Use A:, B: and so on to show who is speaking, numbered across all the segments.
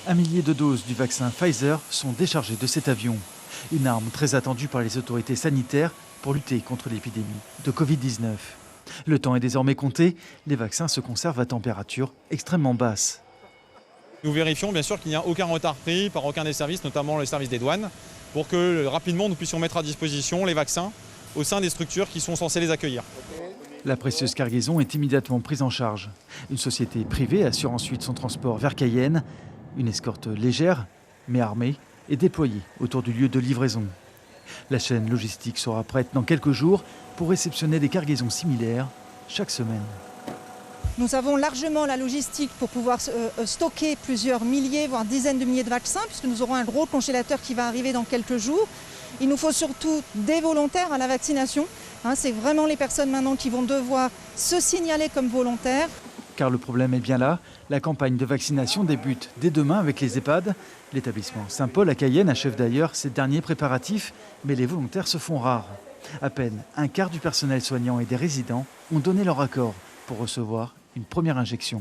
A: 1 millier de doses du vaccin Pfizer sont déchargées de cet avion. Une arme très attendue par les autorités sanitaires pour lutter contre l'épidémie de Covid-19. Le temps est désormais compté, les vaccins se conservent à température extrêmement basse.
B: Nous vérifions bien sûr qu'il n'y a aucun retard pris par aucun des services, notamment les services des douanes, pour que rapidement nous puissions mettre à disposition les vaccins au sein des structures qui sont censées les accueillir.
A: La précieuse cargaison est immédiatement prise en charge. Une société privée assure ensuite son transport vers Cayenne. Une escorte légère, mais armée, est déployée autour du lieu de livraison. La chaîne logistique sera prête dans quelques jours pour réceptionner des cargaisons similaires chaque semaine.
C: Nous avons largement la logistique pour pouvoir stocker plusieurs milliers, voire dizaines de milliers de vaccins, puisque nous aurons un gros congélateur qui va arriver dans quelques jours. Il nous faut surtout des volontaires à la vaccination. C'est vraiment les personnes maintenant qui vont devoir se signaler comme volontaires.
A: Car le problème est bien là, la campagne de vaccination débute dès demain avec les EHPAD. L'établissement Saint-Paul à Cayenne achève d'ailleurs ces derniers préparatifs, mais les volontaires se font rares. À peine un quart du personnel soignant et des résidents ont donné leur accord pour recevoir une première injection.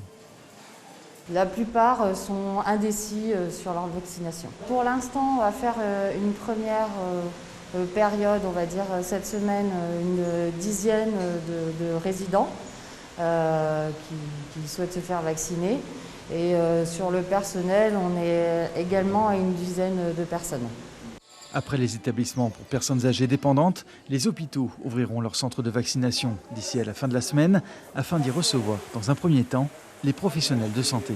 D: La plupart sont indécis sur leur vaccination. Pour l'instant, on va faire une première période, on va dire cette semaine, une dizaine de résidents qui souhaitent se faire vacciner. Et sur le personnel, on est également à une dizaine de personnes.
A: Après les établissements pour personnes âgées dépendantes, les hôpitaux ouvriront leur centre de vaccination d'ici à la fin de la semaine afin d'y recevoir, dans un premier temps, les professionnels de santé.